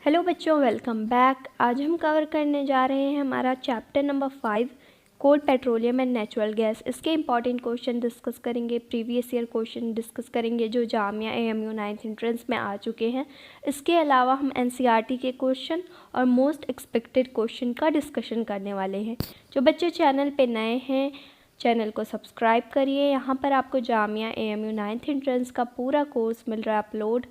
Hello बच्चों, welcome back. आज हम कवर करने जा रहे हैं हमारा chapter number 5 coal, petroleum and natural gas. इसके इंपॉर्टेंट क्वेश्चन डिस्कस करेंगे, प्रीवियस ईयर क्वेश्चन डिस्कस करेंगे जो जामिया AMU 9th एंट्रेंस में आ चुके हैं। इसके अलावा हम NCERT के क्वेश्चन और मोस्ट एक्सपेक्टेड क्वेश्चन का डिस्कशन करने वाले हैं। जो बच्चे चैनल पे नए हैं, चैनल को सब्सक्राइब करिए। यहाँ पर आपको जामिया AMU 9th एंट्रेंस का पूरा कोर्स मिल रहा है अपलोड।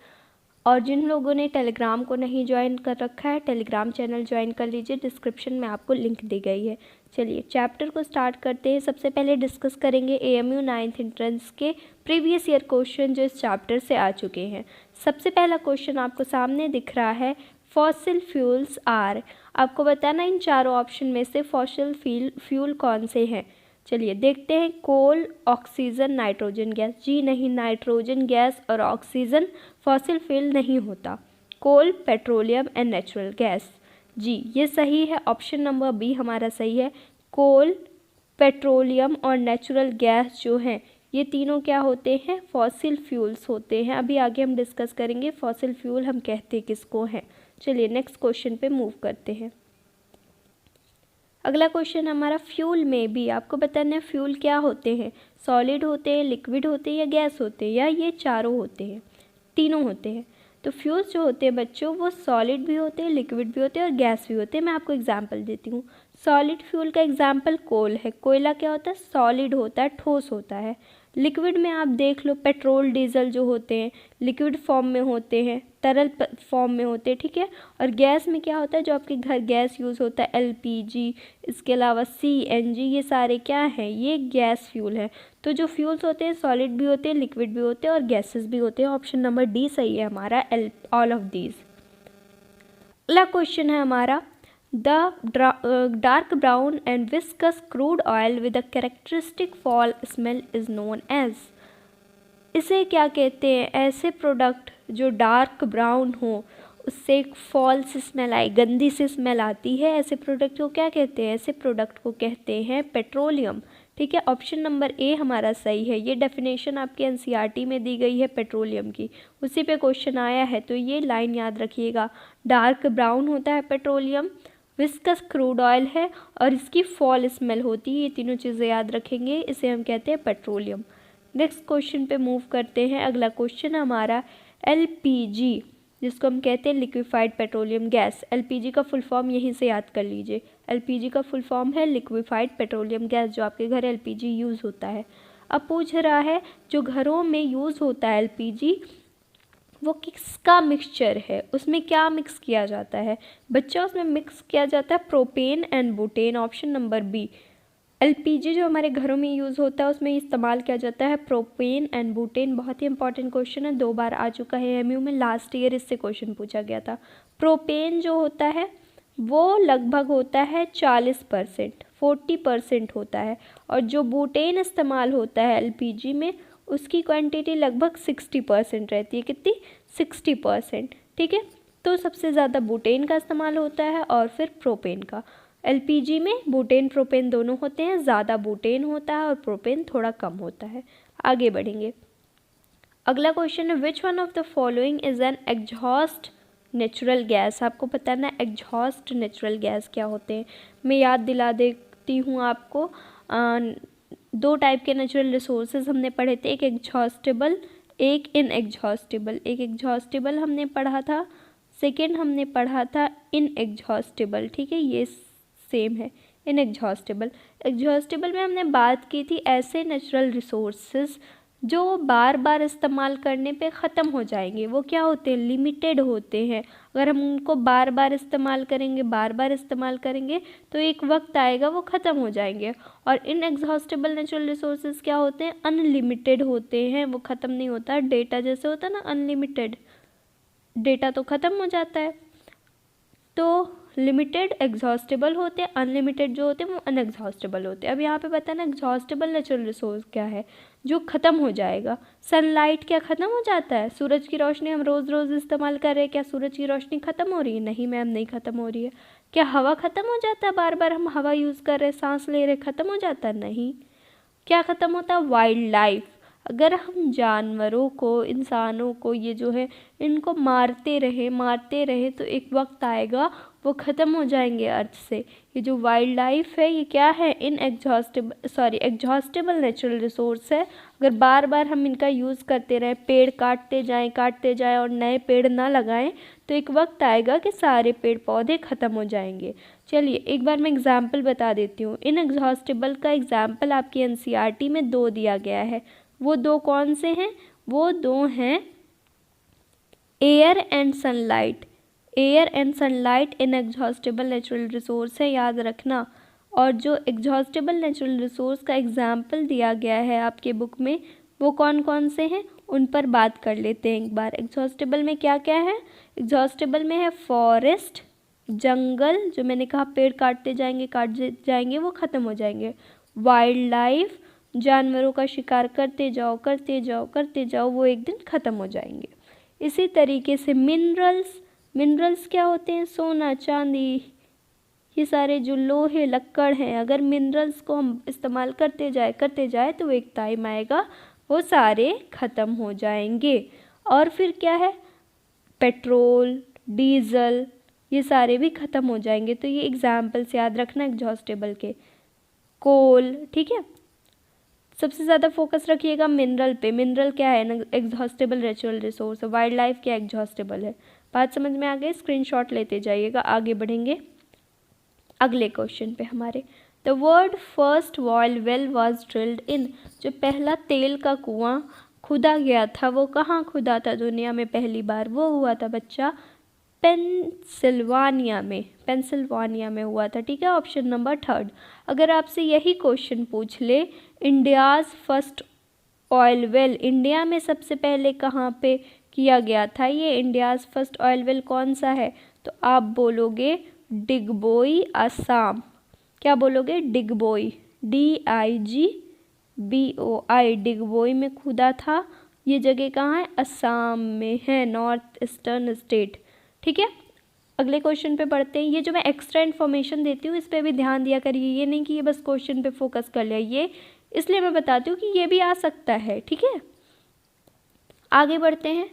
और जिन लोगों ने टेलीग्राम को नहीं ज्वाइन कर रखा है, टेलीग्राम चैनल ज्वाइन कर लीजिए, डिस्क्रिप्शन में आपको लिंक दी गई है। चलिए चैप्टर को स्टार्ट करते हैं। सबसे पहले डिस्कस करेंगे AMU 9th एंट्रेंस के प्रीवियस ईयर क्वेश्चन जो इस चैप्टर से आ चुके हैं। सबसे पहला क्वेश्चन आपको सामने दिख रहा है, फॉसिल फ्यूल्स आर। आपको बताना इन चारों ऑप्शन में से फॉसिल फ्यूल कौन से हैं। चलिए देखते हैं। कोल, ऑक्सीजन, नाइट्रोजन गैस। जी नहीं, नाइट्रोजन गैस और ऑक्सीजन फॉसिल फ्यूल नहीं होता। कोल, पेट्रोलियम एंड नेचुरल गैस। जी ये सही है, ऑप्शन नंबर बी हमारा सही है। कोल, पेट्रोलियम और नेचुरल गैस जो हैं ये तीनों क्या होते हैं, फॉसिल फ्यूल्स होते हैं। अभी आगे हम डिस्कस करेंगे फॉसिल फ्यूल हम कहते किसको हैं। चलिए नेक्स्ट क्वेश्चन पे मूव करते हैं। अगला क्वेश्चन हमारा, फ्यूल में भी आपको बताना है फ्यूल क्या होते हैं, सॉलिड होते हैं, लिक्विड होते हैं या गैस होते हैं, या ये चारों होते हैं, तीनों होते हैं। तो फ्यूल्स जो होते हैं बच्चों वो सॉलिड भी होते हैं, लिक्विड भी होते हैं और गैस भी होते हैं। मैं आपको एग्जांपल देती हूँ। सॉलिड फ्यूल का एग्जांपल कोल है। कोयला क्या होता है, सॉलिड होता है, ठोस होता है। लिक्विड में आप देख लो, पेट्रोल, डीजल जो होते हैं लिक्विड फॉर्म में होते हैं, तरल फॉर्म में होते हैं, ठीक है। और गैस में क्या होता है, जो आपके घर गैस यूज़ होता है, LPG, इसके अलावा CNG, ये सारे क्या हैं, ये गैस फ्यूल है। तो जो फ्यूल्स होते हैं सॉलिड भी होते हैं, लिक्विड भी होते हैं और गैसेस भी होते हैं। ऑप्शन नंबर डी सही है हमारा, ऑल ऑफ दीज। अगला क्वेश्चन है हमारा, the dark brown and viscous crude oil with a characteristic foul smell is known as. इसे क्या कहते हैं, ऐसे प्रोडक्ट जो डार्क ब्राउन हो, उससे एक फॉल्स स्मेल आए, गंदी सी स्मेल आती है, ऐसे प्रोडक्ट को क्या कहते हैं, ऐसे प्रोडक्ट को कहते हैं पेट्रोलियम। ठीक है, ऑप्शन नंबर ए हमारा सही है। ये डेफिनेशन आपके NCERT में दी गई है पेट्रोलियम की, उसी पे क्वेश्चन आया है, तो ये लाइन याद रखिएगा। डार्क ब्राउन होता है पेट्रोलियम, विस्कस क्रूड ऑयल है और इसकी फॉल स्मेल होती है। ये तीनों चीज़ें याद रखेंगे, इसे हम कहते हैं पेट्रोलियम। नेक्स्ट क्वेश्चन पे मूव करते हैं। अगला क्वेश्चन हमारा, LPG जिसको हम कहते हैं लिक्विफाइड पेट्रोलियम गैस। LPG का फुल फॉर्म यहीं से याद कर लीजिए। LPG का फुल फॉर्म है लिक्विफाइड पेट्रोलियम गैस, जो आपके घर LPG यूज़ होता है। अब पूछ रहा है जो घरों में यूज़ होता है LPG वो किसका मिक्सचर है, उसमें क्या मिक्स किया जाता है। बच्चा उसमें मिक्स किया जाता है propane and butane. Option number B. LPG जो हमारे घरों में यूज़ होता है उसमें इस्तेमाल किया जाता है प्रोपेन एंड बुटेन। बहुत ही इंपॉर्टेंट क्वेश्चन है, 2 बार आ चुका है AMU में, लास्ट ईयर इससे क्वेश्चन पूछा गया था। प्रोपेन जो होता है वो लगभग होता है 40%, 40% होता है। और जो बुटेन इस्तेमाल होता है LPG में उसकी क्वांटिटी लगभग 60% रहती है। कितनी, 60%। ठीक है, तो सबसे ज़्यादा बुटेन का इस्तेमाल होता है और फिर प्रोपेन का। LPG में बुटेन प्रोपेन दोनों होते हैं, ज़्यादा बुटेन होता है और प्रोपेन थोड़ा कम होता है। आगे बढ़ेंगे। अगला क्वेश्चन है, विच one of the following is an exhaust natural gas. आपको पता है ना एग्जॉस्ट नेचुरल गैस क्या होते हैं। मैं याद दिला देती हूँ आपको। 2 टाइप के नेचुरल रिसोर्सेज हमने पढ़े थे, एक एग्जॉस्टेबल, एक इनएग्जॉस्टेबल। एक एग्जॉस्टेबल हमने पढ़ा था, सेकेंड हमने पढ़ा था इनएग्जॉस्टेबल। ठीक है, ये सेम है, इनएग्जॉस्टेबल। एग्जॉस्टेबल में हमने बात की थी ऐसे नेचुरल रिसोर्सेज जो बार बार इस्तेमाल करने पे ख़त्म हो जाएंगे। वो क्या होते हैं, लिमिटेड होते हैं। अगर हम उनको बार बार इस्तेमाल करेंगे, बार बार इस्तेमाल करेंगे तो एक वक्त आएगा वो ख़त्म हो जाएंगे। और इनएग्जॉस्टेबल नेचुरल रिसोर्सेज क्या होते हैं, अनलिमिटेड होते हैं, वो ख़त्म नहीं होता। डेटा जैसे होता है ना, अनलिमिटेड डेटा तो ख़त्म हो जाता है। तो लिमिटेड एग्जॉस्टेबल होते हैं, अनलिमिटेड जो होते हैं वो अनएग्जॉस्टेबल होते हैं। अब यहाँ पे बताना एग्जॉस्टेबल नेचुरल रिसोर्स क्या है, जो ख़त्म हो जाएगा। सनलाइट क्या ख़त्म हो जाता है, सूरज की रोशनी हम रोज़ रोज़ इस्तेमाल कर रहे हैं, क्या सूरज की रोशनी ख़त्म हो रही है, नहीं मैम नहीं ख़त्म हो रही है। क्या हवा ख़त्म हो जाता है, बार बार हम हवा यूज़ कर रहे हैं, सांस ले रहे, ख़त्म हो जाता है, नहीं। क्या ख़त्म होता है, वाइल्ड लाइफ। अगर हम जानवरों को, इंसानों को, ये जो है इनको मारते रहे तो एक वक्त आएगा वो ख़त्म हो जाएंगे अर्थ से। ये जो वाइल्ड लाइफ है ये क्या है, एग्जॉस्टेबल नेचुरल रिसोर्स है। अगर बार बार हम इनका यूज़ करते रहें, पेड़ काटते जाएं और नए पेड़ ना लगाएं, तो एक वक्त आएगा कि सारे पेड़ पौधे ख़त्म हो जाएंगे। चलिए एक बार मैं एग्जाम्पल बता देती हूँ। इनएग्जॉस्टेबल का एग्जाम्पल आपकी एनसीईआरटी में 2 दिया गया है। वो 2 कौन से हैं? वो 2 हैं air and sunlight. Air and sunlight inexhaustible natural resource है, याद रखना। और जो एग्जॉस्टेबल नेचुरल रिसोर्स का एग्जाम्पल दिया गया है आपके बुक में, वो कौन कौन से हैं उन पर बात कर लेते हैं एक बार। एग्जॉस्टेबल में क्या क्या है? एग्जॉस्टेबल में है फॉरेस्ट, जंगल, जो मैंने कहा पेड़ काटते जाएंगे वो ख़त्म हो जाएंगे। वाइल्ड लाइफ, जानवरों का शिकार करते जाओ वो एक दिन ख़त्म हो जाएंगे। इसी तरीके से मिनरल्स क्या होते हैं? सोना, चांदी, ये सारे जो लोहे लक्कड़ हैं, अगर मिनरल्स को हम इस्तेमाल करते जाए तो एक टाइम आएगा वो सारे ख़त्म हो जाएंगे। और फिर क्या है? पेट्रोल, डीजल, ये सारे भी ख़त्म हो जाएंगे। तो ये एग्जाम्पल्स याद रखना एग्जॉस्टेबल के। कोल, ठीक है। सबसे ज़्यादा फोकस रखिएगा मिनरल पे। मिनरल क्या है? Exhaustible natural resource. Wild life क्या एग्जॉस्टेबल है? बात समझ में आ गई? स्क्रीनशॉट लेते जाइएगा। आगे बढ़ेंगे अगले क्वेश्चन पे हमारे। The world first oil well was drilled in. जो पहला तेल का कुआं खुदा गया था वो कहाँ खुदा था दुनिया में पहली बार? वो हुआ था बच्चा पेंसिल्वानिया में हुआ था। ठीक है, ऑप्शन नंबर 3। अगर आपसे यही क्वेश्चन पूछ ले, India's first oil well, India में सबसे पहले कहाँ पे किया गया था ये इंडियाज़ फर्स्ट ऑयल वेल कौन सा है? तो आप बोलोगे डिगबोई, असम। क्या बोलोगे? डिगबोई, DIGBOI, डिगबोई में खुदा था। ये जगह कहाँ है? असम में है, नॉर्थ ईस्टर्न स्टेट। ठीक है, अगले क्वेश्चन पे बढ़ते हैं। ये जो मैं एक्स्ट्रा इन्फॉर्मेशन देती हूँ इस पर भी ध्यान दिया करिए। ये नहीं कि ये बस क्वेश्चन पे फोकस कर लिया, ये इसलिए मैं बताती हूँ कि ये भी आ सकता है। ठीक है, आगे बढ़ते हैं।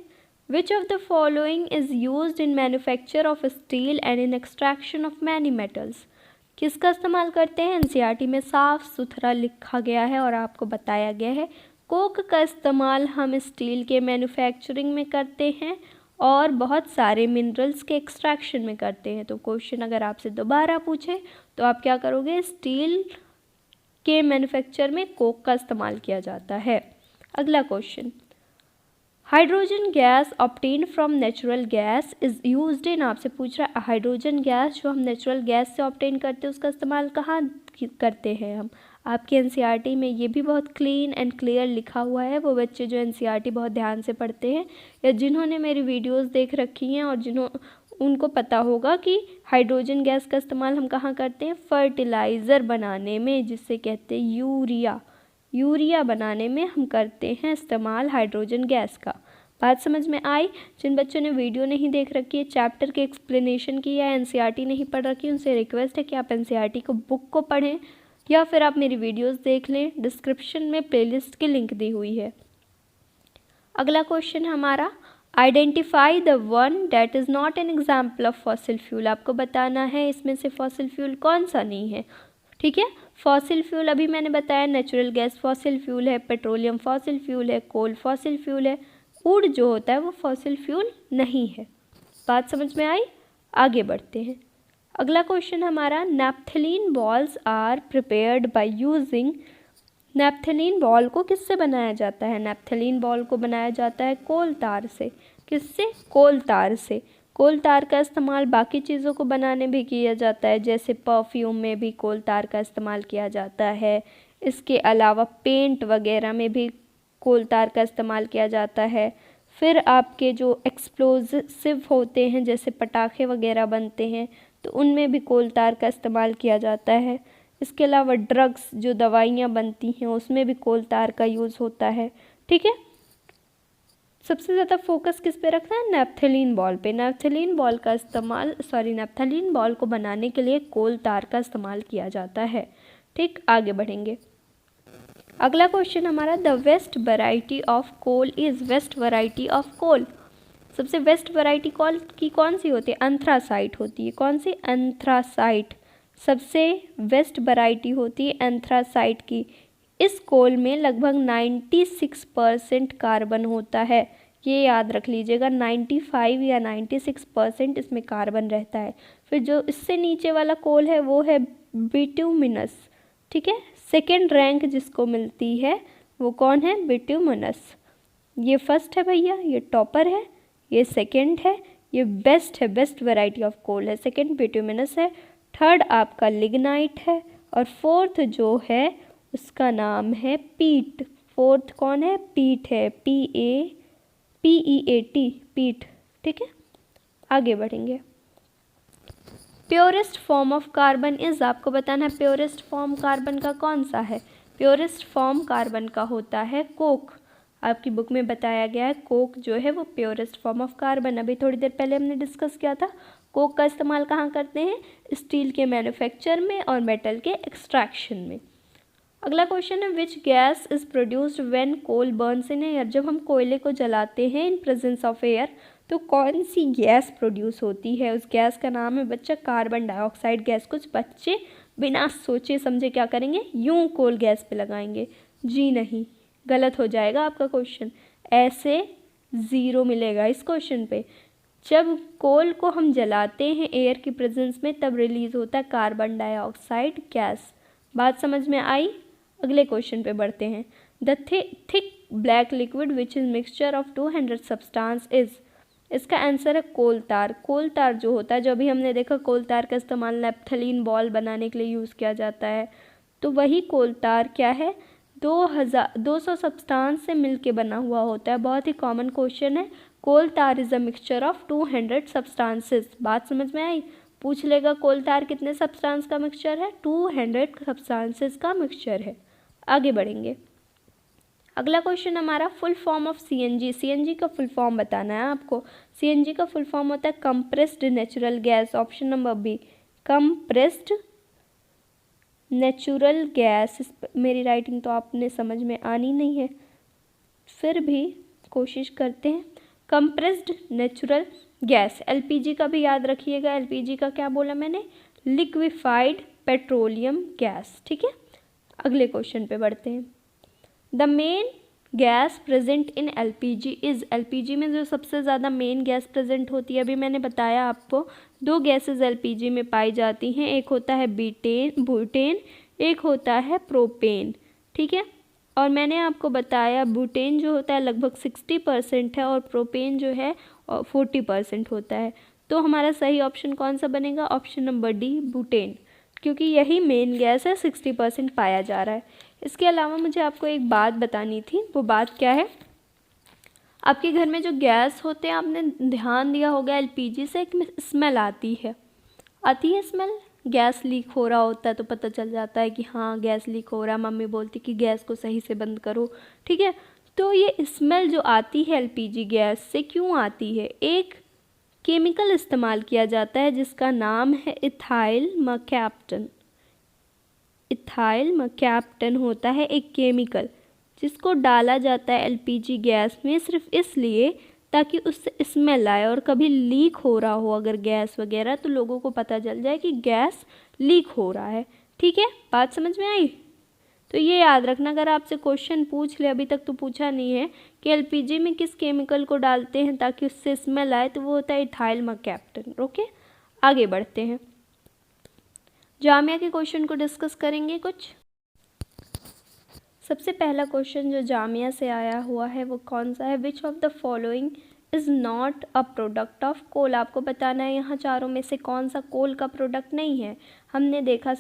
Which of the following is used in manufacture of steel and in extraction of many metals? किसका इस्तेमाल करते हैं? एनसीईआरटी में साफ सुथरा लिखा गया है और आपको बताया गया है। कोक का इस्तेमाल हम स्टील के मैन्युफैक्चरिंग में करते हैं और बहुत सारे मिनरल्स के एक्सट्रैक्शन में करते हैं। तो क्वेश्चन अगर आपसे दोबारा पूछे तो आप क्या करोगे? स्टील के मैन्युफैक्चर में कोक का इस्तेमाल किया जाता है। अगला question, hydrogen gas obtained from natural gas is used in. आपसे पूछ रहा है हाइड्रोजन गैस जो हम नेचुरल गैस से ऑब्टेन करते हैं उसका इस्तेमाल कहाँ करते हैं हम? आपके एनसीईआरटी में ये भी बहुत क्लीन एंड क्लियर लिखा हुआ है। वो बच्चे जो एनसीईआरटी बहुत ध्यान से पढ़ते हैं या जिन्होंने मेरी वीडियोस देख रखी हैं और उनको पता होगा कि हाइड्रोजन गैस का इस्तेमाल हम कहाँ करते हैं? फर्टिलाइज़र बनाने में, जिससे कहते हैं यूरिया बनाने में हम करते हैं इस्तेमाल हाइड्रोजन गैस का। बात समझ में आई? जिन बच्चों ने वीडियो नहीं देख रखी है, चैप्टर के एक्सप्लेनेशन की या एनसीईआरटी नहीं पढ़ रखी, उनसे रिक्वेस्ट है कि आप एनसीईआरटी को बुक को पढ़ें या फिर आप मेरी वीडियोस देख लें। डिस्क्रिप्शन में प्लेलिस्ट की लिंक दी हुई है। अगला क्वेश्चन हमारा, identify the one that is not an example of fossil fuel. आपको बताना है इसमें से फॉसिल फ्यूल कौन सा नहीं है। ठीक है, फॉसिल फ्यूल अभी मैंने बताया नेचुरल गैस फॉसिल फ्यूल है, पेट्रोलियम फॉसिल फ्यूल है, कोल फॉसिल फ्यूल है, वुड जो होता है वो फॉसिल फ्यूल नहीं है। बात समझ में आई? आगे बढ़ते हैं। अगला क्वेश्चन हमारा, naphthalene balls are prepared by using. Naphthalene ball को किससे बनाया जाता है? नैप्थलीन बॉल को बनाया जाता है कोल तार से। किससे? कोल तार से। कोल तार का इस्तेमाल बाकी चीज़ों को बनाने भी किया जाता है, जैसे परफ्यूम में भी कोल तार का इस्तेमाल किया जाता है। इसके अलावा पेंट वगैरह में भी कोल तार का इस्तेमाल किया जाता है। फिर आपके जो एक्सप्लोसिव होते हैं जैसे पटाखे वगैरह बनते हैं तो उनमें भी कोल तार का इस्तेमाल किया जाता है। इसके अलावा ड्रग्स जो दवाइयाँ बनती हैं उसमें भी कोल तार का यूज़ होता है। ठीक है, सबसे ज़्यादा फोकस किस पे रखना है? नैप्थलीन बॉल पे। नैप्थलीन बॉल को बनाने के लिए कोल तार का इस्तेमाल किया जाता है। ठीक, आगे बढ़ेंगे। अगला क्वेश्चन हमारा, the worst variety of coal is, worst variety of coal, सबसे वेस्ट वैरायटी कोल की कौन सी होती है? एंथ्रासाइट होती है। कौन सी? एंथ्रासाइट, सबसे वेस्ट वैरायटी होती है एंथ्रासाइट की। इस कोल में लगभग 96% कार्बन होता है, ये याद रख लीजिएगा, 95 या 96% इसमें कार्बन रहता है। फिर जो इससे नीचे वाला कोल है वो है बिट्यूमिनस, ठीक है। सेकेंड रैंक जिसको मिलती है वो कौन है? बिट्यूमिनस। ये फर्स्ट है भैया, ये टॉपर है, ये सेकेंड है, ये बेस्ट है, बेस्ट वैरायटी ऑफ कोल है, सेकेंड बिट्यूमिनस है, थर्ड आपका लिग्नाइट है, और फोर्थ जो है उसका नाम है पीट। फोर्थ कौन है? पीट है, PEAT, पीट, ठीक है। आगे बढ़ेंगे। Purest form of carbon is, आपको बताना है प्योरेस्ट फॉर्म कार्बन का कौन सा है। प्योरेस्ट फॉर्म कार्बन का होता है कोक। आपकी बुक में बताया गया है कोक जो है वो प्योरेस्ट फॉर्म ऑफ कार्बन। अभी थोड़ी देर पहले हमने डिस्कस किया था कोक का इस्तेमाल कहाँ करते हैं? स्टील के मैन्युफैक्चर में और मेटल के एक्सट्रैक्शन में। अगला क्वेश्चन है, which gas is produced when coal burns in air, जब हम कोयले को जलाते हैं इन प्रेजेंस ऑफ एयर तो कौन सी गैस प्रोड्यूस होती है? उस गैस का नाम है बच्चा कार्बन डाइऑक्साइड गैस। कुछ बच्चे बिना सोचे समझे क्या करेंगे? यूं कोल गैस पे लगाएंगे, जी नहीं, गलत हो जाएगा आपका क्वेश्चन, ऐसे 0 मिलेगा इस क्वेश्चन पे। जब कोल को हम जलाते हैं एयर की प्रेजेंस में तब रिलीज होता है कार्बन डाइऑक्साइड गैस। बात समझ में आई? अगले क्वेश्चन पे बढ़ते हैं। The thick black liquid which is mixture of 200 substance is, इसका आंसर है कोल तार। कोल तार जो होता है, जो अभी हमने देखा कोल तार का इस्तेमाल नैप्थलीन बॉल बनाने के लिए यूज़ किया जाता है, तो वही कोल तार क्या है? 200 सब्सटेंस से मिलके बना हुआ होता है। बहुत ही कॉमन क्वेश्चन है। कोल तार is a mixture of 200 substances. बात समझ में आई? पूछ लेगा कोल तार कितने सब्सटेंस का मिक्सचर है? 200 सब्सटेंसेस का मिक्सचर है। आगे बढ़ेंगे। अगला क्वेश्चन हमारा, full form of CNG। CNG का फुल फॉर्म बताना है आपको। CNG का फुल फॉर्म होता है compressed natural gas, option number B, compressed natural gas. मेरी राइटिंग तो आपने समझ में आनी नहीं है, फिर भी कोशिश करते हैं। Compressed natural gas. LPG का भी याद रखिएगा। LPG का क्या बोला मैंने? लिक्विफाइड पेट्रोलियम गैस, ठीक है। अगले क्वेश्चन पे बढ़ते हैं। The main gas present in LPG is, LPG में जो सबसे ज़्यादा मेन गैस प्रेजेंट होती है, अभी मैंने बताया आपको 2 गैसेस LPG में पाई जाती हैं, एक होता है ब्यूटेन, एक होता है प्रोपेन, ठीक है। और मैंने आपको बताया ब्यूटेन जो होता है लगभग 60% है और प्रोपेन जो है 40% होता है। तो हमारा सही ऑप्शन कौन सा बनेगा? ऑप्शन नंबर डी, ब्यूटेन, क्योंकि यही मेन गैस है, 60% पाया जा रहा है। इसके अलावा मुझे आपको एक बात बतानी थी, वो बात क्या है? आपके घर में जो गैस होते हैं, आपने ध्यान दिया होगा LPG से एक स्मेल आती है स्मेल। गैस लीक हो रहा होता है तो पता चल जाता है कि हाँ गैस लीक हो रहा है, मम्मी बोलती कि गैस को सही से बंद करो, ठीक है। तो ये स्मेल जो आती है LPG गैस से क्यों आती है? एक केमिकल इस्तेमाल किया जाता है जिसका नाम है इथाइल मर्कैप्टन। इथाइल मर्कैप्टन होता है एक केमिकल जिसको डाला जाता है LPG गैस में सिर्फ इसलिए ताकि उससे स्मेल आए, और कभी लीक हो रहा हो अगर गैस वगैरह तो लोगों को पता चल जाए कि गैस लीक हो रहा है, ठीक है। बात समझ में आई? तो ये याद रखना, अगर आपसे क्वेश्चन पूछ ले, अभी तक तो पूछा नहीं है, कि LPG में किस केमिकल को डालते हैं ताकि उससे स्मेल आए, तो वो होता है इथाइल मर्कैप्टन। ओके, आगे बढ़ते हैं। जामिया के क्वेश्चन को डिस्कस करेंगे कुछ। सबसे पहला क्वेश्चन जो जामिया से आया हुआ है वो कौन सा है? Which of the following is not a product of coal. आपको बताना है यहाँ चारों में से कौन सा कोल का प्रोडक्ट नहीं है। हमने देखा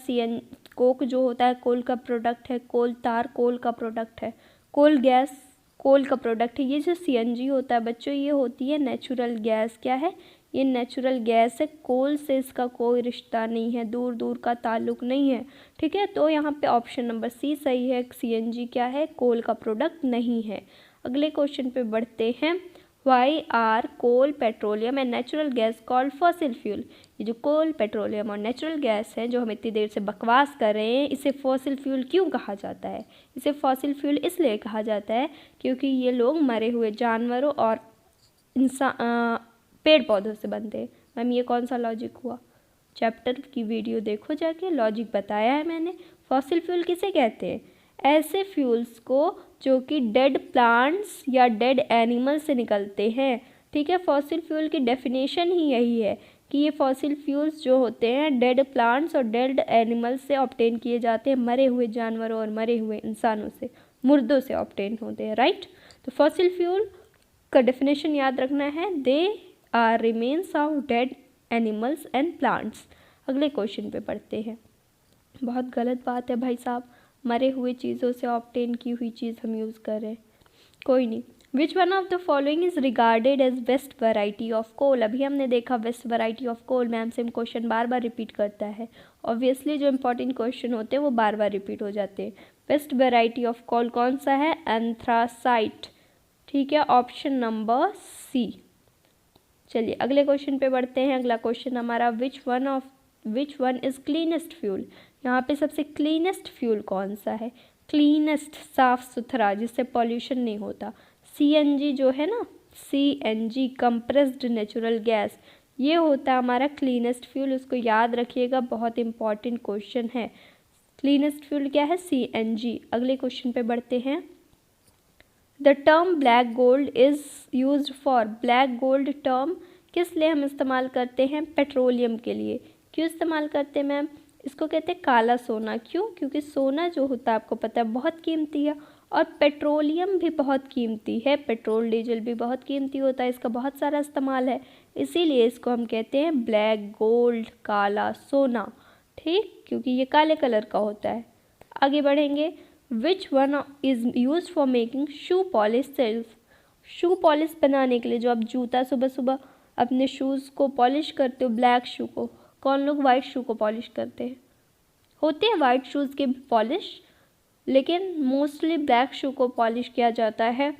कोक जो होता है कोल का प्रोडक्ट है, कोल तार कोल का प्रोडक्ट है, कोल गैस कोल का प्रोडक्ट है। ये जो CNG होता है बच्चों, ये होती है नेचुरल गैस। क्या है? ये नेचुरल गैस है, कोल से इसका कोई रिश्ता नहीं है, दूर दूर का ताल्लुक नहीं है, ठीक है। तो यहाँ पे ऑप्शन नंबर सी सही है, CNG क्या है? कोल का प्रोडक्ट नहीं है। अगले क्वेश्चन पे बढ़ते हैं। Why are coal, petroleum and natural gas called fossil fuel. ये जो कोल, पेट्रोलियम और नेचुरल गैस है जो हम इतनी देर से बकवास कर रहे हैं, इसे फॉसिल फ्यूल क्यों कहा जाता है? इसे फॉसिल फ्यूल इसलिए कहा जाता है क्योंकि ये लोग मरे हुए जानवरों और पेड़ पौधों से बनते हैं। मैम ये कौन सा लॉजिक हुआ? चैप्टर की वीडियो देखो जाके, लॉजिक बताया है मैंने। फॉसिल फ्यूल किसे कहते हैं? ऐसे फ्यूल्स को जो कि डेड प्लांट्स या डेड एनिमल से निकलते हैं। ठीक है, फॉसिल फ्यूल की डेफिनेशन ही यही है कि ये फॉसिल फ्यूल्स जो होते हैं डेड प्लांट्स और डेड एनिमल्स से ऑब्टेन किए जाते हैं, मरे हुए जानवरों और मरे हुए इंसानों से, मुर्दों से ऑब्टेन होते हैं, राइट। तो फॉसिल फ्यूल का डेफिनेशन याद रखना है, they are remains of dead animals and plants. अगले क्वेश्चन पे पढ़ते हैं। बहुत गलत बात है भाई साहब, मरे हुए चीज़ों से ऑब्टेन की हुई चीज़ हम यूज़ कर रहे हैं। कोई नहीं। Which one of the following is regarded as best variety of coal? अभी हमने देखा best variety of coal. Ma'am same question बार बार रिपीट करता है। ऑब्वियसली जो इंपॉर्टेंट क्वेश्चन होते हैं वो बार बार रिपीट हो जाते हैं। बेस्ट वैरायटी ऑफ कोल कौन सा है? एंथ्रासाइट। ठीक है, ऑप्शन नंबर सी। चलिए अगले क्वेश्चन पे बढ़ते हैं। अगला क्वेश्चन हमारा which one is cleanest fuel? यहाँ पे सबसे क्लीनेस्ट फ्यूल कौन सा है? क्लीनेस्ट, साफ सुथरा, जिससे पॉल्यूशन नहीं होता। CNG जो है ना, CNG कंप्रेस्ड नेचुरल गैस, ये होता है हमारा क्लीनेस्ट फ्यूल। उसको याद रखिएगा, बहुत इंपॉर्टेंट क्वेश्चन है। क्लीनेस्ट फ्यूल क्या है? CNG। अगले क्वेश्चन पे बढ़ते हैं। The term black gold is use for? Black gold term किस लिए हम इस्तेमाल करते हैं? पेट्रोलियम के लिए। क्यों इस्तेमाल करते हैं मैम? इसको कहते हैं काला सोना। क्यों? क्योंकि सोना जो होता है आपको पता है बहुत कीमती है, और पेट्रोलियम भी बहुत कीमती है। पेट्रोल डीजल भी बहुत कीमती होता है, इसका बहुत सारा इस्तेमाल है, इसीलिए इसको हम कहते हैं ब्लैक गोल्ड, काला सोना। ठीक, क्योंकि ये काले कलर का होता है। आगे बढ़ेंगे। Which one is use for making shoe polish sales? Shoe polish बनाने के लिए जो आप जूता सुबह सुबह अपने शूज़ को पॉलिश करते हो, ब्लैक शू को, कौन लोग वाइट शू को पॉलिश करते हैं? होते हैं वाइट शूज़ के पॉलिश, लेकिन मोस्टली ब्लैक शू को पॉलिश किया जाता है।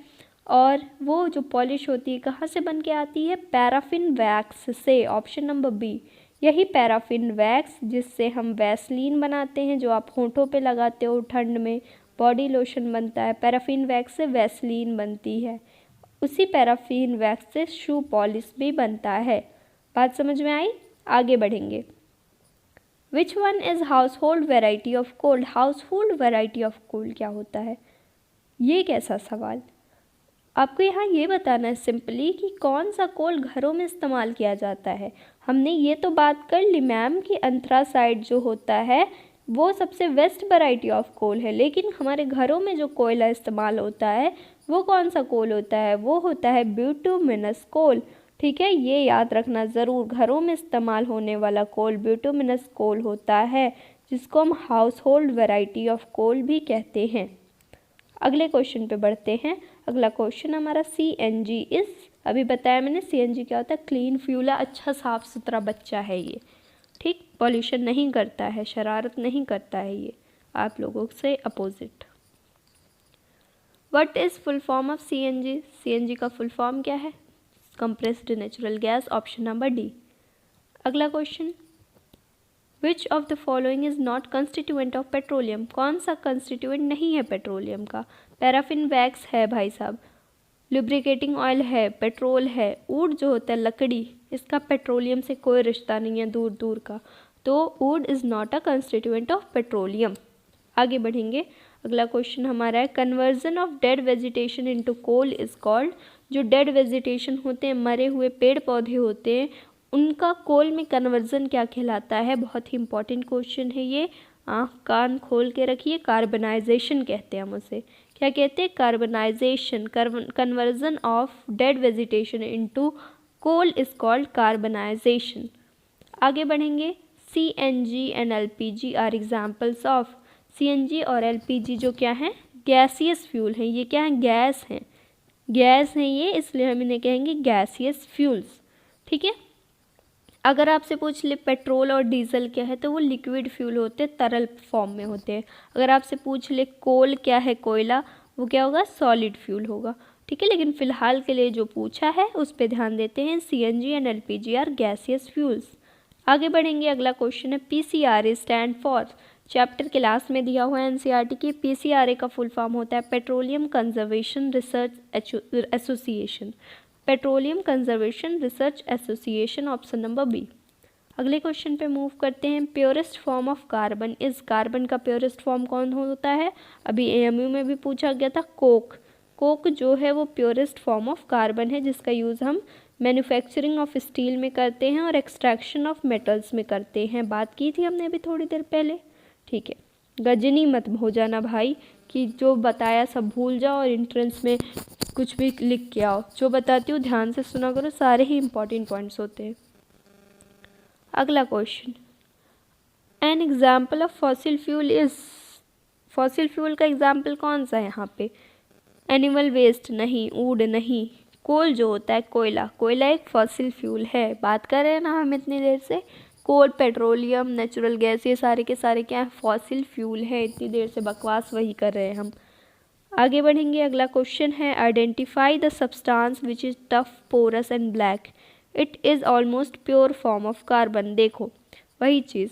और वो जो पॉलिश होती है कहाँ से बन के आती है? पैराफिन वैक्स से। Option number B. यही पैराफिन वैक्स जिससे हम वैसलीन बनाते हैं, जो आप होंठों पे लगाते हो ठंड में, बॉडी लोशन बनता है, पैराफिन वैक्स से वैसलीन बनती है। उसी पैराफिन वैक्स से शू पॉलिश भी बनता है। बात समझ में आई? आगे बढ़ेंगे। Which one is household variety of coal? Household variety of coal क्या होता है? ये कैसा सवाल? आपको यहाँ ये बताना है सिंपली कि कौन सा कोल घरों में इस्तेमाल किया जाता है। हमने ये तो बात कर ली मैम कि एंथ्रासाइट जो होता है वो सबसे बेस्ट वैरायटी ऑफ कोल है, लेकिन हमारे घरों में जो कोयला इस्तेमाल होता है वो कौन सा कोल होता है? वो होता है ब्यूटुमिनस कोल। ठीक है, ये याद रखना ज़रूर, घरों में इस्तेमाल होने वाला कोल ब्यूटुमिनस कोल होता है, जिसको हम household variety of coal भी कहते हैं। अगले क्वेश्चन पे बढ़ते हैं। अगला क्वेश्चन हमारा CNG इज़, अभी बताया मैंने CNG क्या होता है? क्लीन फ्यूल है, अच्छा साफ़ सुथरा बच्चा है ये। ठीक, पॉल्यूशन नहीं करता है, शरारत नहीं करता है ये आप लोगों से opposite. What is full form of CNG? CNG का फुल फॉर्म क्या है? Compressed natural gas. Option number D. अगला question. Which of the following is not constituent of petroleum? कौन सा कंस्टिट्यूएंट नहीं है पेट्रोलियम का? पैराफिन वैक्स है भाई साहब, लुब्रिकेटिंग ऑयल है, पेट्रोल है, वुड जो होता है लकड़ी, इसका पेट्रोलियम से कोई रिश्ता नहीं है दूर दूर का, तो wood is not a constituent of petroleum. आगे बढ़ेंगे। अगला क्वेश्चन हमारा है conversion of dead vegetation into coal is called? जो डेड वेजिटेशन होते हैं, मरे हुए पेड़ पौधे होते हैं, उनका कोल में कन्वर्जन क्या कहलाता है? बहुत ही इंपॉर्टेंट क्वेश्चन है ये, आँख कान खोल के रखिए। कार्बनाइजेशन कहते हैं हम उसे। क्या कहते हैं? Carbonization. Conversion of dead vegetation into coal is called carbonization. आगे बढ़ेंगे। CNG and LPG are examples of? CNG और LPG जो क्या हैं? गैसियस फ्यूल हैं। ये क्या हैं? गैस हैं, गैस हैं ये, इसलिए हम इन्हें कहेंगे गैसियस फ्यूल्स। ठीक है, अगर आपसे पूछ ले पेट्रोल और डीजल क्या है, तो वो लिक्विड फ्यूल होते हैं, तरल फॉर्म में होते हैं। अगर आपसे पूछ ले कोल क्या है, कोयला, वो क्या होगा? सॉलिड फ्यूल होगा। ठीक है, लेकिन फ़िलहाल के लिए जो पूछा है उस पर ध्यान देते हैं। CNG and LPG are gaseous fuels. आगे बढ़ेंगे, अगला क्वेश्चन है PCRA स्टैंड फॉर। चैप्टर के लास्ट में दिया हुआ है NCERT की। PCRA का फुल फॉर्म होता है petroleum conservation research association. Petroleum conservation research association, option number B. अगले क्वेश्चन पे मूव करते हैं। Purest form of carbon is. Carbon का प्योरेस्ट फॉर्म कौन होता है? अभी AMU में भी पूछा गया था, कोक। कोक जो है वो प्योरेस्ट फॉर्म ऑफ कार्बन है, जिसका यूज़ हम मैन्युफैक्चरिंग ऑफ स्टील में करते हैं और एक्सट्रैक्शन ऑफ मेटल्स में करते हैं। बात की थी हमने अभी थोड़ी देर पहले, ठीक है। गजनी मत हो जाना भाई कि जो बताया सब भूल जाओ और एंट्रेंस में कुछ भी लिख के आओ। जो बताती हूँ ध्यान से सुना करो, सारे ही इंपॉर्टेंट पॉइंट्स होते हैं। अगला question, an example of fossil fuel is. Fossil fuel का एग्जाम्पल कौन सा है यहाँ पे? एनिमल वेस्ट नहीं, वुड नहीं। कोल जो होता है, कोयला, कोयला एक फॉसिल फ्यूल है। बात कर रहे हैं ना हम इतनी देर से, कोल, पेट्रोलियम, नेचुरल गैस, ये सारे के सारे क्या है? फॉसिल फ्यूल है। इतनी देर से बकवास वही कर रहे हैं हम। आगे बढ़ेंगे, अगला क्वेश्चन है identify the substance which is tough, porous and black. It is almost pure form of carbon. देखो वही चीज़,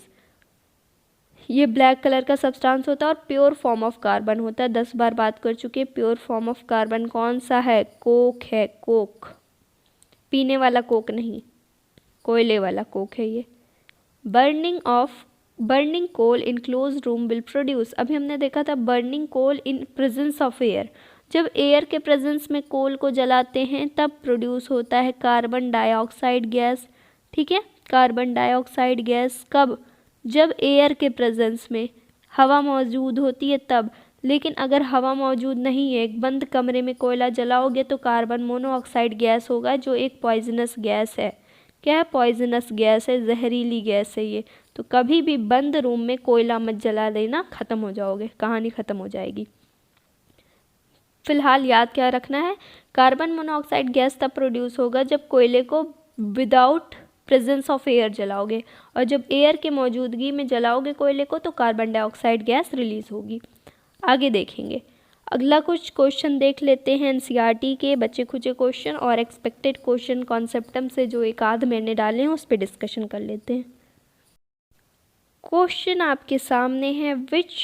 ये ब्लैक कलर का सब्सटेंस होता है और प्योर फॉर्म ऑफ कार्बन होता है। 10 बार बात कर चुके हैं। प्योर फॉर्म ऑफ कार्बन कौन सा है? कोक है, कोक। पीने वाला कोक नहीं, कोयले वाला कोक है ये। Burning coal in close room will produce. अभी हमने देखा था burning coal in presence of air. जब एयर के प्रेजेंस में कोल को जलाते हैं तब प्रोड्यूस होता है कार्बन डाइऑक्साइड गैस। ठीक है, कार्बन डाइऑक्साइड गैस कब? जब एयर के प्रेजेंस में हवा मौजूद होती है तब। लेकिन अगर हवा मौजूद नहीं है, एक बंद कमरे में कोयला जलाओगे तो कार्बन मोनोऑक्साइड गैस होगा, जो एक पॉइजनस गैस है। क्या है? पॉइजनस गैस है, जहरीली गैस है ये। तो कभी भी बंद रूम में कोयला मत जला देना, ख़त्म हो जाओगे, कहानी ख़त्म हो जाएगी। फिलहाल याद क्या रखना है? कार्बन मोनोऑक्साइड गैस तब प्रोड्यूस होगा जब कोयले को विदाउट प्रेजेंस ऑफ एयर जलाओगे, और जब एयर के मौजूदगी में जलाओगे कोयले को तो कार्बन डाइऑक्साइड गैस रिलीज होगी। आगे देखेंगे, अगला कुछ क्वेश्चन देख लेते हैं NCERT के बचे खुचे क्वेश्चन और एक्सपेक्टेड क्वेश्चन कॉन्सेप्टम से जो एक आध मैंने डाले हैं उस पर डिस्कशन कर लेते हैं। क्वेश्चन आपके सामने है, which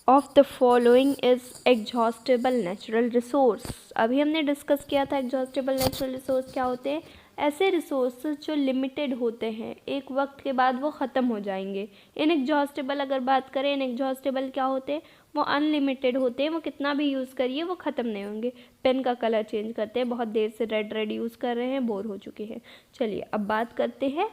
of the following is exhaustible natural resource. अभी हमने डिस्कस किया था एग्जॉस्टेबल नेचुरल रिसोर्स क्या होते हैं। ऐसे रिसोर्सेज जो लिमिटेड होते हैं, एक वक्त के बाद वो ख़त्म हो जाएंगे। इनएग्जॉस्टेबल अगर बात करें, इनएग्जॉस्टेबल क्या होते हैं? वो अनलिमिटेड होते हैं, वो कितना भी यूज़ करिए वो ख़त्म नहीं होंगे। पेन का कलर चेंज करते हैं, बहुत देर से रेड यूज़ कर रहे हैं, बोर हो चुके हैं। चलिए अब बात करते हैं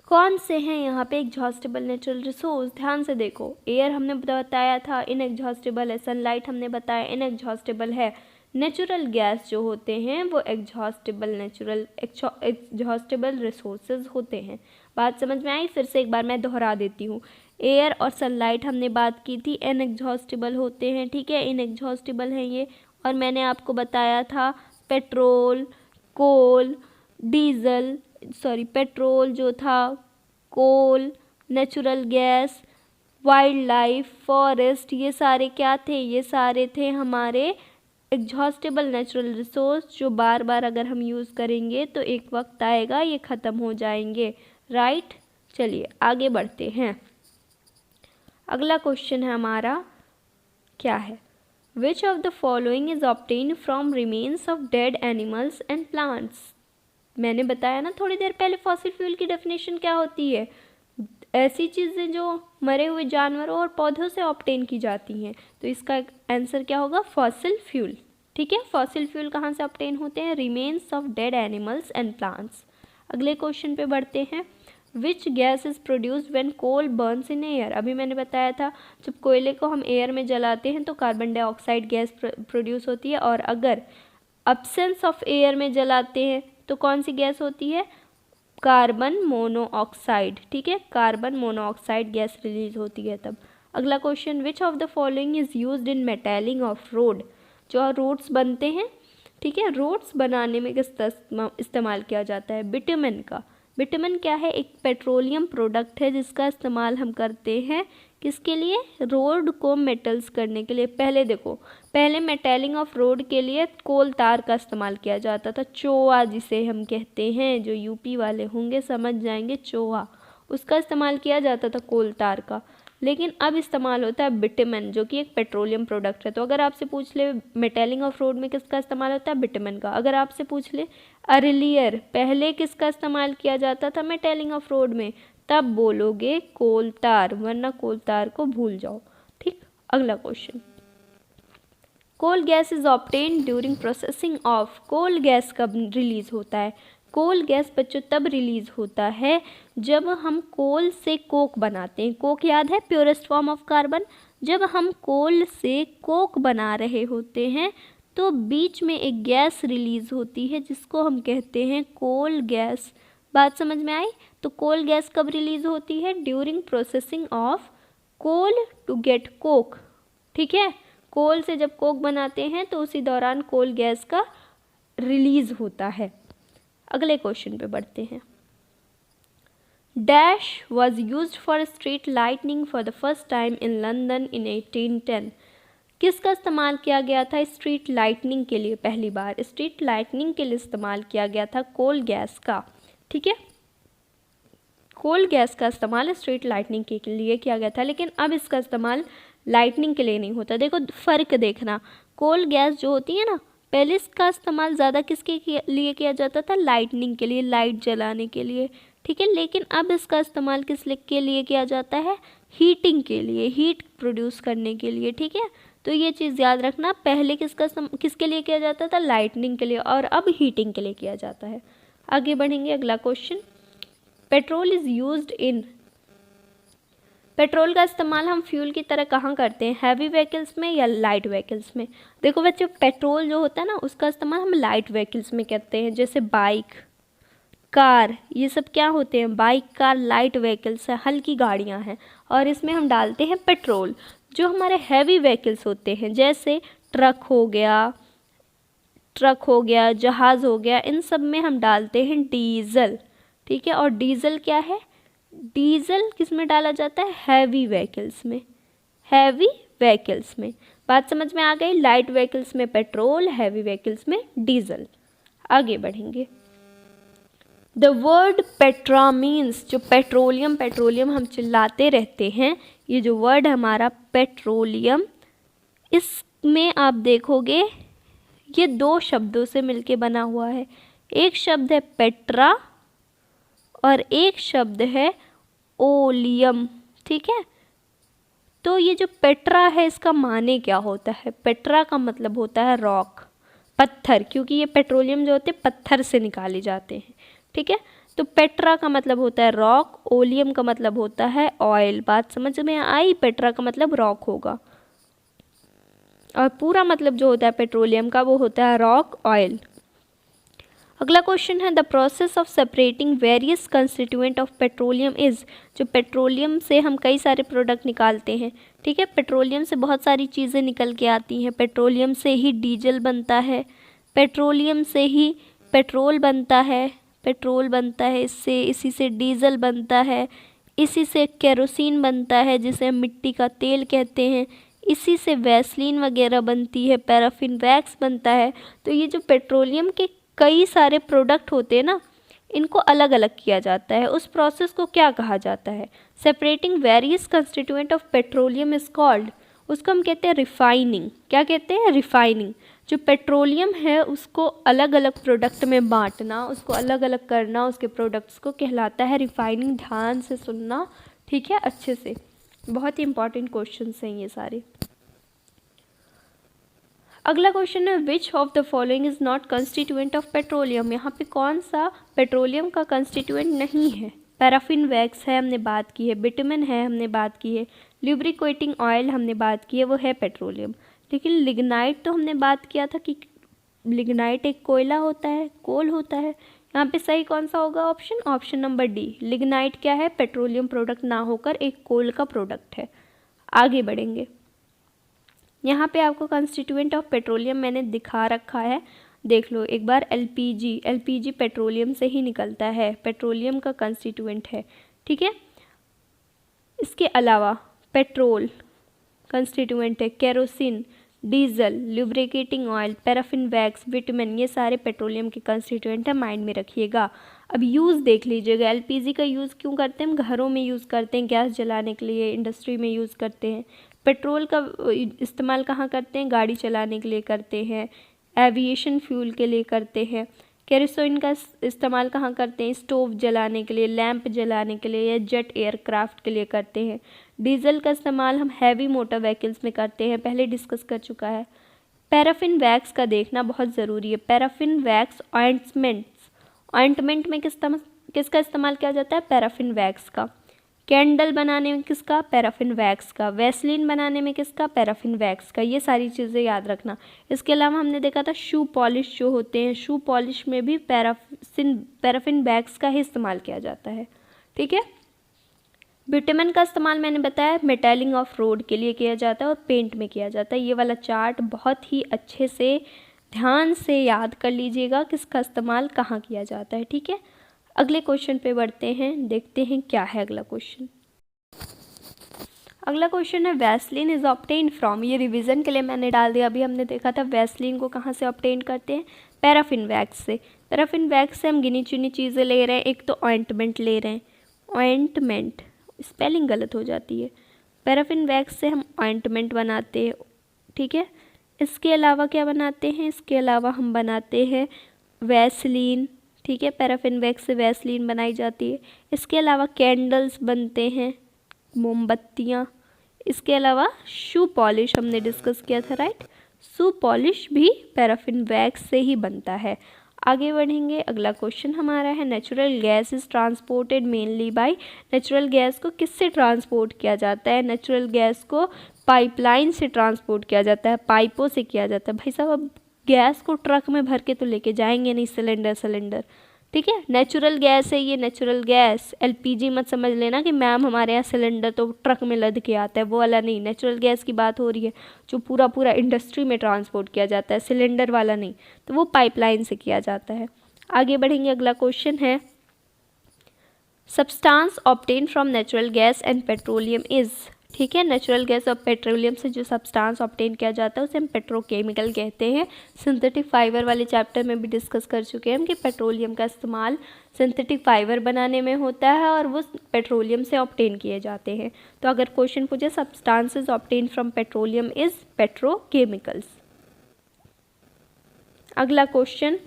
कौन से हैं यहाँ पे एग्जॉस्टेबल नेचुरल रिसोर्स। ध्यान से देखो, एयर हमने बताया था इनएग्जॉस्टेबल है, सनलाइट हमने बताया इनएग्जॉस्टेबल है। नेचुरल गैस जो होते हैं वो एग्जॉस्टेबल रिसोर्सेज होते हैं। बात समझ में आई? फिर से एक बार मैं दोहरा देती हूँ। एयर और सनलाइट हमने बात की थी, इनएग्जॉस्टेबल होते हैं। ठीक है, इनएग्जॉस्टेबल हैं ये। और मैंने आपको बताया था पेट्रोल, कोल, डीजल, पेट्रोल जो था, coal, natural gas, wildlife, forest, ये सारे क्या थे? ये सारे थे हमारे एग्जॉस्टेबल नेचुरल रिसोर्स, जो बार बार अगर हम यूज़ करेंगे तो एक वक्त आएगा ये ख़त्म हो जाएंगे। राइट, चलिए आगे बढ़ते हैं। अगला क्वेश्चन है हमारा, क्या है? Which of the following is obtain from remains of dead animals and plants. मैंने बताया ना थोड़ी देर पहले फॉसिल फ्यूल की डेफिनेशन क्या होती है। ऐसी चीज़ें जो मरे हुए जानवरों और पौधों से ऑब्टेन की जाती हैं। तो इसका आंसर क्या होगा? Fossil fuel. ठीक है, फॉसिल फ्यूल कहाँ से ऑब्टेन होते हैं? Remains of dead animals and plants. अगले क्वेश्चन पे बढ़ते हैं। Which gas is produced when coal burns in air. अभी मैंने बताया था जब कोयले को हम एयर में जलाते हैं तो कार्बन डाइऑक्साइड गैस प्रोड्यूस होती है, और अगर अब्सेंस ऑफ एयर में जलाते हैं तो कौन सी गैस होती है? Carbon monoxide. ठीक है, कार्बन मोनोऑक्साइड गैस रिलीज होती है तब। अगला question, which of the following is used in metalling of road. जो रोड्स बनते हैं, ठीक है, रोड्स बनाने में किसका इस्तेमाल किया जाता है? बिटुमेन का। बिटुमेन क्या है? एक पेट्रोलियम प्रोडक्ट है जिसका इस्तेमाल हम करते हैं किसके लिए? रोड को मेटल्स करने के लिए। पहले देखो, पहले मेटलिंग ऑफ रोड के लिए कोल तार का इस्तेमाल किया जाता था, चोआ जिसे हम कहते हैं, जो यूपी वाले होंगे समझ जाएंगे, चोआ, उसका इस्तेमाल किया जाता था कोल तार का। लेकिन अब इस्तेमाल होता है बिटुमेन, जो कि एक पेट्रोलियम प्रोडक्ट है। तो अगर आपसे पूछ ले मेटलिंग ऑफ रोड में किसका इस्तेमाल होता है? बिटुमेन का। अगर आपसे पूछ ले अर्लियर, पहले किसका इस्तेमाल किया जाता था मेटलिंग ऑफ रोड में, तब बोलोगे कोल तार, वरना कोल तार को भूल जाओ। ठीक, अगला question, coal gas is obtained during processing of, coal gas कब रिलीज होता है? कोल गैस बच्चों तब रिलीज होता है जब हम कोल से कोक बनाते हैं। कोक याद है, प्योरेस्ट फॉर्म ऑफ कार्बन। जब हम कोल से कोक बना रहे होते हैं तो बीच में एक गैस रिलीज होती है जिसको हम कहते हैं कोल गैस। बात समझ में आई? तो कोल गैस कब रिलीज होती है? During processing of coal to get coke. ठीक है, कोल से जब कोक बनाते हैं तो उसी दौरान कोल गैस का रिलीज होता है। अगले क्वेश्चन पे बढ़ते हैं। Dash was used for street lightning for the first time in London इन 1810। किसका इस्तेमाल किया गया था स्ट्रीट लाइटनिंग के लिए? पहली बार स्ट्रीट लाइटनिंग के लिए इस्तेमाल किया गया था कोल गैस का। ठीक है, कोल गैस का इस्तेमाल स्ट्रीट लाइटनिंग के लिए किया गया था, लेकिन अब इसका इस्तेमाल लाइटनिंग के लिए नहीं होता। देखो फ़र्क देखना, कोल गैस जो होती है ना, पहले इसका इस्तेमाल ज़्यादा किसके लिए किया जाता था? लाइटनिंग के लिए, लाइट जलाने के लिए। ठीक है, लेकिन अब इसका इस्तेमाल के लिए किया जाता है? हीटिंग के लिए, हीट प्रोड्यूस करने के लिए। ठीक है, तो ये चीज़ याद रखना, पहले किसके लिए किया जाता था? लाइटनिंग के लिए, और अब हीटिंग के लिए किया जाता है। आगे बढ़ेंगे, अगला question, petrol is used in, petrol का इस्तेमाल हम फ्यूल की तरह कहाँ करते हैं? हैवी व्हीकल्स में या लाइट व्हीकल्स में? देखो बच्चों, पेट्रोल जो होता है ना, उसका इस्तेमाल हम लाइट व्हीकल्स में करते हैं, जैसे बाइक, कार, ये सब क्या होते हैं? बाइक, कार लाइट व्हीकल्स है, हल्की गाड़ियाँ हैं, और इसमें हम डालते हैं पेट्रोल। जो हमारे हैवी व्हीकल्स होते हैं, जैसे ट्रक हो गया, जहाज़ हो गया, इन सब में हम डालते हैं डीजल। ठीक है, और डीजल क्या है? डीजल किस में डाला जाता है? हैवी व्हीकल्स में, हैवी व्हीकल्स में। बात समझ में आ गई? लाइट व्हीकल्स में पेट्रोल, हैवी व्हीकल्स में डीजल। आगे बढ़ेंगे, द वर्ड पेट्रा मीन्स, जो पेट्रोलियम पेट्रोलियम हम चिल्लाते रहते हैं, ये जो वर्ड हमारा पेट्रोलियम, इसमें आप देखोगे ये दो शब्दों से मिलके बना हुआ है। एक शब्द है पेट्रा और एक शब्द है ओलियम। ठीक है, तो ये जो पेट्रा है इसका माने क्या होता है? पेट्रा का मतलब होता है रॉक, पत्थर, क्योंकि ये पेट्रोलियम जो होते हैं पत्थर से निकाले जाते हैं। ठीक है, तो पेट्रा का मतलब होता है रॉक, ओलियम का मतलब होता है ऑयल। बात समझ में आई? पेट्रा का मतलब रॉक होगा, और पूरा मतलब जो होता है पेट्रोलियम का वो होता है रॉक, ऑयल। अगला क्वेश्चन है, the process of separating various constituent of petroleum is, जो पेट्रोलियम से हम कई सारे प्रोडक्ट निकालते हैं। ठीक है, पेट्रोलियम से बहुत सारी चीज़ें निकल के आती हैं। पेट्रोलियम से ही डीजल बनता है, पेट्रोलियम से ही पेट्रोल बनता है, इससे, इसी से डीजल बनता है, इसी से केरोसिन बनता है जिसे हम मिट्टी का तेल कहते हैं, इसी से वैसलीन वगैरह बनती है, पैराफिन वैक्स बनता है। तो ये जो पेट्रोलियम के कई सारे प्रोडक्ट होते हैं ना, इनको अलग अलग किया जाता है। उस प्रोसेस को क्या कहा जाता है? Separating various constituent of petroleum is called, उसको हम कहते हैं रिफाइनिंग। क्या कहते हैं? रिफाइनिंग। जो पेट्रोलियम है उसको अलग अलग प्रोडक्ट में बांटना, उसको अलग अलग करना, उसके प्रोडक्ट्स को कहलाता है रिफाइनिंग। ध्यान से सुनना, ठीक है, अच्छे से, बहुत ही इंपॉर्टेंट क्वेश्चन हैं ये सारे। अगला क्वेश्चन है, which of the following is not constituent of petroleum. यहाँ पे कौन सा पेट्रोलियम का कंस्टिट्यूएंट नहीं है? पैराफिन वैक्स है, हमने बात की है, बिटुमेन है, हमने बात की है, ल्यूब्रिकेटिंग ऑयल हमने बात की है, वो है पेट्रोलियम। लेकिन लिग्नाइट तो हमने बात किया था कि लिग्नाइट एक कोयला होता है, कोल होता है। यहाँ पे सही कौन सा होगा? Option number D. लिग्नाइट क्या है? पेट्रोलियम प्रोडक्ट ना होकर एक कोल का प्रोडक्ट है। आगे बढ़ेंगे, यहाँ पे आपको कंस्टिट्यूएंट ऑफ पेट्रोलियम मैंने दिखा रखा है, देख लो एक बार। एलपीजी पेट्रोलियम से ही निकलता है, पेट्रोलियम का कंस्टिट्यूएंट है। ठीक है, इसके अलावा पेट्रोल कंस्टिट्यूएंट है, kerosene, diesel, lubricating oil, paraffin wax, vitamin, ये सारे पेट्रोलियम के कंस्टिट्यूएंट है, माइंड में रखिएगा। अब यूज़ देख लीजिएगा, एलपीजी का यूज़ क्यों करते हैं हम? घरों में यूज़ करते हैं गैस जलाने के लिए, इंडस्ट्री में यूज़ करते हैं। पेट्रोल का इस्तेमाल कहाँ करते हैं? गाड़ी चलाने के लिए करते हैं, एविएशन फ्यूल के लिए करते हैं। केरोसिन का इस्तेमाल कहाँ करते हैं? स्टोव जलाने के लिए, लैंप जलाने के लिए, या जेट एयरक्राफ्ट के लिए करते हैं। डीजल का इस्तेमाल हम हैवी मोटर व्हीकल्स में करते हैं, पहले डिस्कस कर चुका है। पैराफिन वैक्स का देखना बहुत ज़रूरी है। पैराफिन वैक्स ऑइंटमेंट में किसका इस्तेमाल किया जाता है? पैराफिन वैक्स का। कैंडल बनाने में किसका? पैराफिन वैक्स का। वैसलीन बनाने में किसका? पैराफिन वैक्स का। ये सारी चीज़ें याद रखना। इसके अलावा हमने देखा था शू पॉलिश जो होते हैं, शू पॉलिश में भी पैराफिन वैक्स का ही इस्तेमाल किया जाता है। ठीक है। बिटुमेन का इस्तेमाल मैंने बताया मेटलिंग ऑफ रोड के लिए किया जाता है और पेंट में किया जाता है। ये वाला चार्ट बहुत ही अच्छे से ध्यान से याद कर लीजिएगा किसका इस्तेमाल कहाँ किया जाता है। ठीक है। अगले क्वेश्चन पे बढ़ते हैं, देखते हैं क्या है अगला क्वेश्चन। अगला क्वेश्चन है वैसलीन इज ऑब्टेन फ्रॉम, ये रिवीजन के लिए मैंने डाल दिया। अभी हमने देखा था वैसलीन को कहाँ से ऑब्टेन करते हैं? पैराफिन वैक्स से। पैराफिन वैक्स से हम गिनी चुनी चीज़ें ले रहे हैं। एक तो ऑइंटमेंट ले रहे हैं, ऑइंटमेंट, स्पेलिंग गलत हो जाती है। पैराफिन वैक्स से हम ऑइंटमेंट बनाते हैं। ठीक है। इसके अलावा क्या बनाते हैं? इसके अलावा हम बनाते हैं वैसलीन। ठीक है। पैराफिन वैक्स से वैसलीन बनाई जाती है। इसके अलावा कैंडल्स बनते हैं, मोमबत्तियाँ। इसके अलावा शू पॉलिश हमने डिस्कस किया था, राइट। शू पॉलिश भी पैराफिन वैक्स से ही बनता है। आगे बढ़ेंगे। अगला क्वेश्चन हमारा है natural gas is transported mainly by, natural gas को किससे ट्रांसपोर्ट किया जाता है? नेचुरल गैस को पाइपलाइन से ट्रांसपोर्ट किया जाता है, पाइपों से किया जाता है। भाई साहब, अब गैस को ट्रक में भर के तो लेके जाएंगे नहीं, सिलेंडर। ठीक है। नेचुरल गैस है ये, नेचुरल गैस। एलपीजी मत समझ लेना कि मैम हमारे यहाँ सिलेंडर तो ट्रक में लद के आता है, वो वाला नहीं। नेचुरल गैस की बात हो रही है जो पूरा इंडस्ट्री में ट्रांसपोर्ट किया जाता है, सिलेंडर वाला नहीं, तो वो पाइपलाइन से किया जाता है। आगे बढ़ेंगे। अगला क्वेश्चन है substance obtain from natural gas and petroleum is. ठीक है। नेचुरल गैस और पेट्रोलियम से जो सब्सटेंस ऑब्टेन किया जाता है उसे हम पेट्रोकेमिकल कहते हैं। सिंथेटिक फाइबर वाले चैप्टर में भी डिस्कस कर चुके हैं हम कि पेट्रोलियम का इस्तेमाल सिंथेटिक फाइबर बनाने में होता है और वो पेट्रोलियम से ऑब्टेन किए जाते हैं। तो अगर क्वेश्चन पूछे substances obtain from petroleum is petrochemicals. अगला question,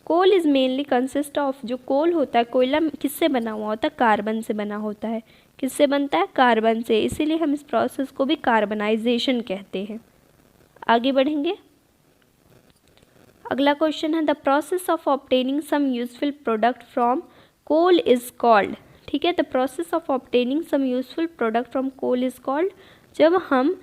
coal is mainly consist of, जो कोल होता है, कोयला किससे बना हुआ होता है? कार्बन से बना होता है। किससे बनता है? कार्बन से। इसीलिए हम इस प्रोसेस को भी कार्बनाइजेशन कहते हैं। आगे बढ़ेंगे। अगला क्वेश्चन है the process of obtaining some useful product from coal is called. ठीक है। The process of obtaining some useful product from coal is called, जब हम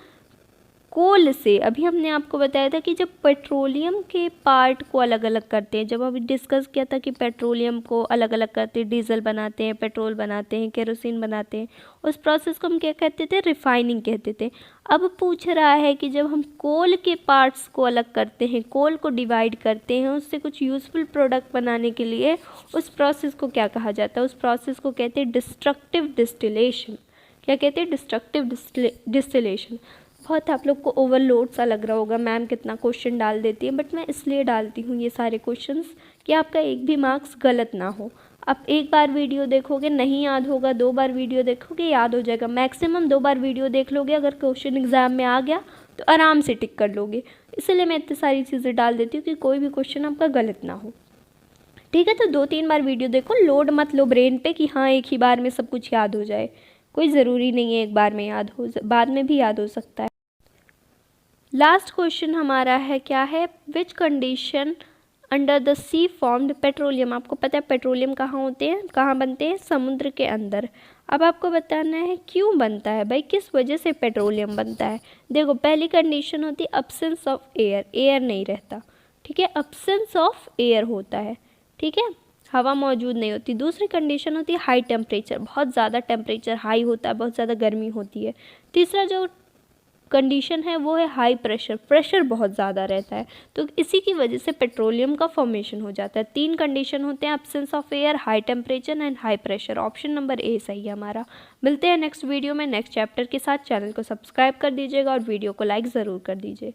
कोल से, अभी हमने आपको बताया था कि जब पेट्रोलियम के पार्ट को अलग अलग करते हैं, जब अभी डिस्कस किया था कि पेट्रोलियम को अलग अलग करते हैं, डीजल बनाते हैं, पेट्रोल बनाते हैं, केरोसिन बनाते हैं, उस प्रोसेस को हम क्या कहते थे? रिफाइनिंग कहते थे। अब पूछ रहा है कि जब हम कोल के पार्ट्स को अलग करते हैं, कोल को डिवाइड करते हैं, उससे कुछ यूजफुल प्रोडक्ट बनाने के लिए, उस प्रोसेस को क्या कहा जाता है? उस प्रोसेस को कहते हैं डिस्ट्रक्टिव डिस्टिलेशन। क्या कहते हैं? Destructive distillation. बहुत आप लोग को ओवरलोड सा लग रहा होगा, मैम कितना क्वेश्चन डाल देती है, बट मैं इसलिए डालती हूँ ये सारे क्वेश्चंस कि आपका एक भी मार्क्स गलत ना हो। आप एक बार वीडियो देखोगे नहीं याद होगा, 2 बार वीडियो देखोगे याद हो जाएगा, मैक्सिमम 2 बार वीडियो देख लोगे, अगर क्वेश्चन एग्जाम में आ गया तो आराम से टिक कर लोगे। इसलिए मैं इतनी सारी चीज़ें डाल देती हूँ कि कोई भी क्वेश्चन आपका गलत ना हो। ठीक है। तो 2-3 बार वीडियो देखो, लोड मत लो ब्रेन पे कि हाँ एक ही बार में सब कुछ याद हो जाए, कोई ज़रूरी नहीं है एक बार में याद हो, बाद में भी याद हो सकता है। लास्ट क्वेश्चन हमारा है क्या है? Which condition under the sea formed petroleum. आपको पता है पेट्रोलियम कहाँ होते हैं, कहाँ बनते हैं? समुद्र के अंदर। अब आपको बताना है क्यों बनता है भाई, किस वजह से पेट्रोलियम बनता है। देखो, पहली कंडीशन होती है अब्सेंस ऑफ एयर, एयर नहीं रहता। ठीक है। अब्सेंस ऑफ एयर होता है। ठीक है। हवा मौजूद नहीं होती। दूसरी कंडीशन होती है हाई टेम्परेचर, बहुत ज़्यादा टेम्परेचर हाई होता है, बहुत ज़्यादा गर्मी होती है। तीसरा जो कंडीशन है वो है हाई प्रेशर, प्रेशर बहुत ज़्यादा रहता है, तो इसी की वजह से पेट्रोलियम का फॉर्मेशन हो जाता है। 3 कंडीशन होते हैं, absence of air, high temperature and high pressure. Option number A सही है हमारा। मिलते हैं नेक्स्ट वीडियो में नेक्स्ट चैप्टर के साथ। चैनल को सब्सक्राइब कर दीजिएगा और वीडियो को लाइक ज़रूर कर दीजिए।